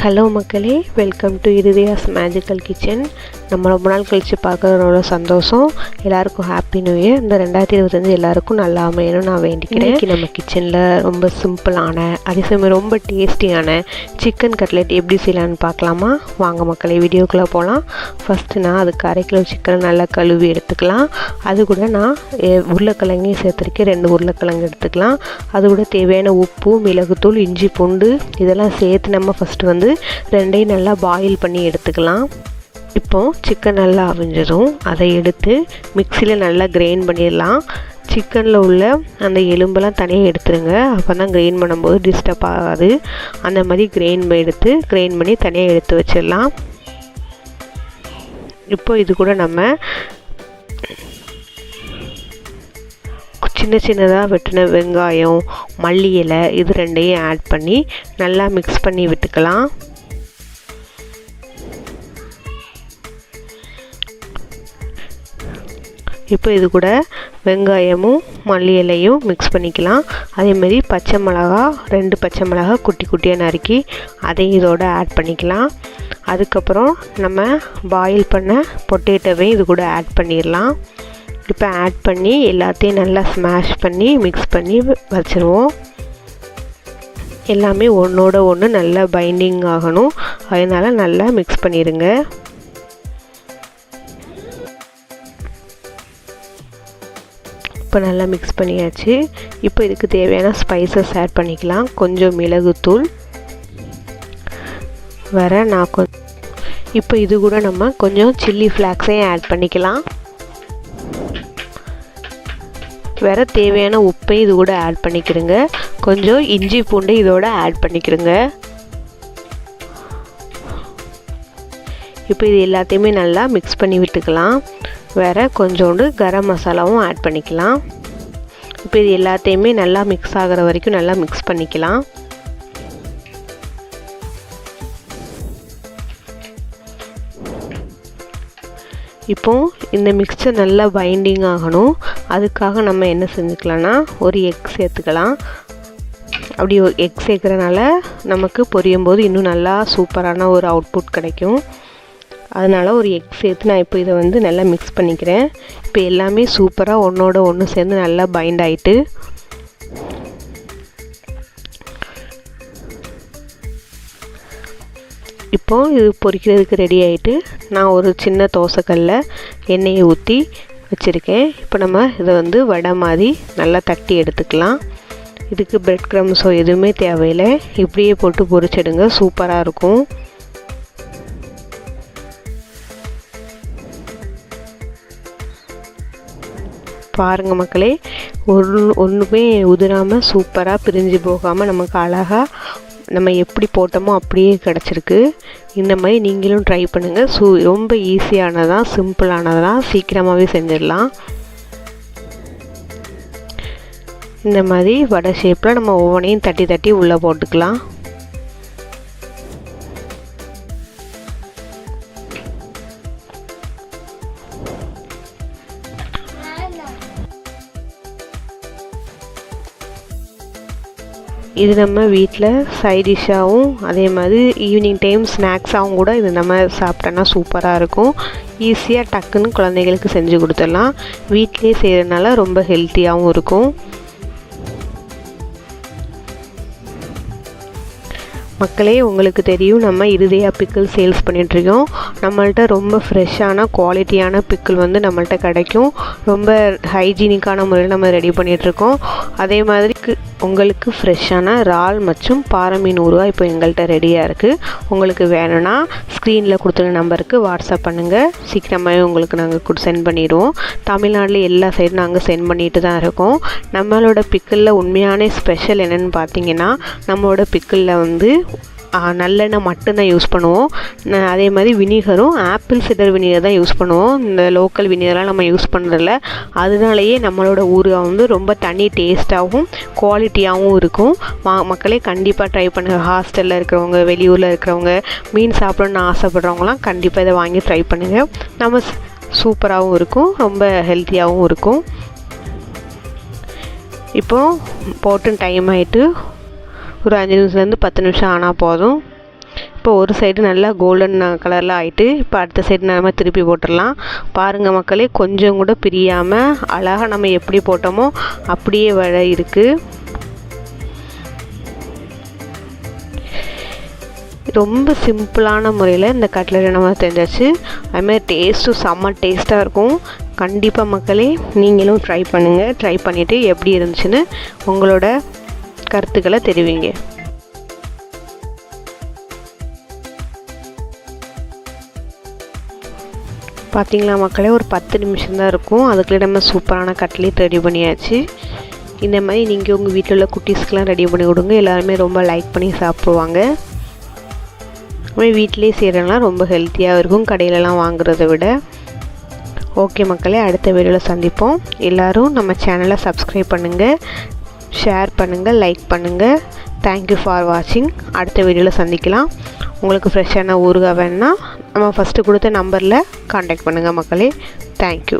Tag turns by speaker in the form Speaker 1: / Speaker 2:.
Speaker 1: Hello மக்களே, welcome to இருதயாஸ் magical kitchen. நம்ம ரொம்ப நாள் கழித்து பார்க்குறதோட சந்தோஷம். எல்லாருக்கும் ஹாப்பி நியூ இயர். இந்த 2025 எல்லாருக்கும் நல்லா அமையணும் நான் வேண்டிக்கிறேன். இன்றைக்கி நம்ம கிச்சனில் ரொம்ப சிம்பிளான, அதே சமயம் ரொம்ப டேஸ்டியான சிக்கன் கட்லெட் எப்படி செய்யலான்னு பார்க்கலாமா? வாங்க மக்களே, வீடியோக்குள்ளே போகலாம். ஃபஸ்ட்டு நான் அதுக்கு 1/2 கிலோ சிக்கனை நல்லா கழுவி எடுத்துக்கலாம். அது கூட நான் உருளைக்கிழங்கையும் சேர்த்துருக்கேன், 2 உருளைக்கிழங்கு எடுத்துக்கலாம். அது கூட தேவையான உப்பு, மிளகுத்தூள், இஞ்சி பூண்டு இதெல்லாம் சேர்த்து நம்ம ஃபஸ்ட்டு வந்து 2ஐயும் நல்லா பாயில் பண்ணி எடுத்துக்கலாம். இப்போது சிக்கன் நல்லா அவிஞ்சதும் அதை எடுத்து மிக்சியில் நல்லா கிரைண்ட் பண்ணிடலாம். சிக்கனில் உள்ள அந்த எலும்பெல்லாம் தனியாக எடுத்துருங்க, அப்போ தான் கிரைண்ட் பண்ணும்போது டிஸ்டர்ப் ஆகாது. அந்த மாதிரி கிரைண்ட் பண்ணி தனியாக எடுத்து வச்சிடலாம். இப்போ இது கூட நம்ம சின்னதாக வெட்டின வெங்காயம், மல்லி இலை இது 2ஐயும் ஆட் பண்ணி நல்லா மிக்ஸ் பண்ணி விட்டுக்கலாம். இப்போ இது கூட வெங்காயமும் மல்லி இலையும் மிக்ஸ் பண்ணிக்கலாம். அதேமாதிரி பச்சை மிளகா 2 பச்சை மிளகா குட்டி குட்டியாக நறுக்கி அதையும் இதோட ஆட் பண்ணிக்கலாம். அதுக்கப்புறம் நம்ம பாயில் பண்ண பொட்டேட்டோவையும் இது கூட ஆட் பண்ணிடலாம். இப்போ ஆட் பண்ணி எல்லாத்தையும் நல்லா ஸ்மாஷ் பண்ணி மிக்ஸ் பண்ணி வச்சுருவோம். எல்லாமே ஒன்றோட ஒன்று நல்லா பைண்டிங் ஆகணும், அதனால் நல்லா மிக்ஸ் பண்ணிடுங்க. இப்போ நல்லா மிக்ஸ் பண்ணியாச்சு. இப்போ இதுக்கு தேவையான ஸ்பைசஸ் ஆட் பண்ணிக்கலாம். கொஞ்சம் மிளகுத்தூள் இப்போ இது கூட நம்ம கொஞ்சம் சில்லி ஃப்ளாக்ஸையும் ஆட் பண்ணிக்கலாம். வேறு தேவையான உப்பை இது கூட ஆட் பண்ணிக்கிறங்க. கொஞ்சம் இஞ்சி பூண்டு இதோட ஆட் பண்ணிக்கிறங்க. இப்போ இது எல்லாத்தையுமே நல்லா மிக்ஸ் பண்ணி விட்டுக்கலாம். வேறு கொஞ்சோண்டு கரம் மசாலாவும் ஆட் பண்ணிக்கலாம். இப்போ இது எல்லாத்தையுமே நல்லா மிக்ஸ் ஆகிற வரைக்கும் நல்லா மிக்ஸ் பண்ணிக்கலாம். இப்போது இந்த மிக்சர் நல்லா பைண்டிங் ஆகணும். அதுக்காக நம்ம என்ன செஞ்சுக்கலாம்னா ஒரு எக் சேர்த்துக்கலாம். அப்படி எக் சேர்க்குறனால நமக்கு பொரியும் போது இன்னும் நல்லா சூப்பரான ஒரு அவுட்புட் கிடைக்கும். அதனால் ஒரு எக் சேர்த்து நான் இப்போ இதை வந்து நல்லா மிக்ஸ் பண்ணிக்கிறேன். இப்போ எல்லாமே சூப்பராக ஒன்றோட ஒன்று சேர்ந்து நல்லா பைண்ட் ஆகிட்டு இப்போது இது பொரிக்கிறதுக்கு ரெடி ஆகிட்டு நான் ஒரு சின்ன தோசைக்கல்லில் எண்ணெயை ஊற்றி வச்சுருக்கேன். இப்போ நம்ம இதை வந்து வடை மாதிரி நல்லா தட்டி எடுத்துக்கலாம். இதுக்கு பிரெட் க்ரம்ஸோ எதுவுமே தேவையில்லை, இப்படியே போட்டு பொரிச்சிடுங்க, சூப்பராக இருக்கும். பாருங்கள் மக்களே, ஒன்றுமே உதிராமல் சூப்பராக பிரிஞ்சு போகாமல் நமக்கு அழகாக நம்ம எப்படி போட்டோமோ அப்படியே கிடச்சிருக்கு. இந்த மாதிரி நீங்களும் ட்ரை பண்ணுங்கள். ரொம்ப ஈஸியானதான், சிம்பிளானதான், சீக்கிரமாகவே செஞ்சிடலாம். இந்த மாதிரி வடை ஷேப்பில் நம்ம ஒவ்வொன்றையும் தட்டி தட்டி உள்ளே போட்டுக்கலாம். இது நம்ம வீட்டில் சைட் டிஷ்ஷாகவும் அதே மாதிரி ஈவினிங் டைம் ஸ்நாக்ஸாகவும் கூட இது நம்ம சாப்பிட்டோன்னா சூப்பராக இருக்கும். ஈஸியாக டக்குன்னு குழந்தைகளுக்கு செஞ்சு கொடுத்துடலாம். வீட்டிலே செய்கிறதுனால ரொம்ப ஹெல்த்தியாகவும் இருக்கும். மக்களே, உங்களுக்கு தெரியும் நம்ம இருதயா பிக்கிள் சேல்ஸ் பண்ணிகிட்ருக்கோம். நம்மள்ட்ட ரொம்ப ஃப்ரெஷ்ஷான குவாலிட்டியான பிக்கிள் வந்து நம்மள்ட்ட கிடைக்கும். ரொம்ப ஹைஜீனிக்கான முறையில் நம்ம ரெடி பண்ணிகிட்ருக்கோம். அதே மாதிரி உங்களுக்கு ஃப்ரெஷ்ஷான இறால் மற்றும் பாறை மீன் ஊறுகாய் இப்போ எங்கள்கிட்ட ரெடியாக இருக்குது. உங்களுக்கு வேணும்னா ஸ்க்ரீனில் கொடுத்துருக்க நம்பருக்கு வாட்ஸ்அப் பண்ணுங்கள், சீக்கிரமாகவே உங்களுக்கு நாங்கள் சென்ட் பண்ணிடுவோம். தமிழ்நாட்டில் எல்லா சைடும் நாங்கள் சென்ட் பண்ணிட்டு தான் இருக்கோம். நம்மளோட பிக்கிளில் உண்மையான ஸ்பெஷல் என்னென்னு பார்த்தீங்கன்னா, நம்மளோட பிக்கிளில் வந்து நல்லெண்ணெய் மட்டும்தான் யூஸ் பண்ணுவோம். அதே மாதிரி வினிகரும் ஆப்பிள் சிடர் வினிகர் தான் யூஸ் பண்ணுவோம். இந்த லோக்கல் வினிகர்லாம் நம்ம யூஸ் பண்ணுறதில்ல. அதனாலேயே நம்மளோட ஊறுகாய் வந்து ரொம்ப தனி டேஸ்ட்டாகவும் குவாலிட்டியாகவும் இருக்கும். மக்களே கண்டிப்பாக ட்ரை பண்ணுங்கள். ஹாஸ்டலில் இருக்கிறவங்க, வெளியூரில் இருக்கிறவங்க, மீன் சாப்பிடணுன்னு ஆசைப்படுறவங்களாம் கண்டிப்பாக இதை வாங்கி ட்ரை பண்ணுங்கள். நம்ம சூப்பராகவும் இருக்கும், ரொம்ப ஹெல்த்தியாகவும் இருக்கும். இப்போது போட்டு டைம் ஆகிட்டு ஒரு 5 நிமிஷத்துலேருந்து 10 நிமிஷம் ஆனால் போதும். இப்போ இப்போ ஒரு சைடு நல்லா கோல்டன் கலரில் ஆகிட்டு இப்போ அடுத்த சைடு நம்ம திருப்பி போட்டுடலாம். பாருங்கள் மக்களே, கொஞ்சம் கூட பிரியாமல் அழகாக நம்ம எப்படி போட்டோமோ அப்படியே வர இருக்குது. ரொம்ப சிம்பிளான முறையில் இந்த கட்லரி நம்ம செஞ்சாச்சு. அதுமாதிரி டேஸ்ட்டும் செம்ம டேஸ்ட்டாக இருக்கும். கண்டிப்பாக மக்களே நீங்களும் ட்ரை பண்ணுங்கள். ட்ரை பண்ணிவிட்டு எப்படி இருந்துச்சுன்னு உங்களோட கருத்துக்களை தெரிவிங்க. பார்த்திங்களா மக்களே, ஒரு 10 நிமிஷம் தான் இருக்கும். அதுக்குள்ளே நம்ம சூப்பரான கட்லெட் ரெடி பண்ணியாச்சு. இந்த மாதிரி நீங்கள் உங்கள் வீட்டில் உள்ள குட்டீஸ்க்கெலாம் ரெடி பண்ணி கொடுங்க. எல்லாருமே ரொம்ப லைக் பண்ணி சாப்பிடுவாங்க. வீட்டிலே செய்கிறதுலாம் ரொம்ப ஹெல்த்தியாக இருக்கும் கடையிலலாம் வாங்குறத விட. ஓகே மக்களே, அடுத்த வீடியோவில் சந்திப்போம். எல்லோரும் நம்ம சேனலை சப்ஸ்கிரைப் பண்ணுங்கள், ஷேர் பண்ணுங்கள், லைக் பண்ணுங்கள். தேங்க்யூ ஃபார் வாட்சிங். அடுத்த வீடியோவில் சந்திக்கலாம். உங்களுக்கு ஃப்ரெஷ்ஷான ஊறுகாய் வேணுன்னா நம்ம ஃபஸ்ட்டு கொடுத்த நம்பரில் காண்டாக்ட் பண்ணுங்கள் மக்களே. தேங்க்யூ.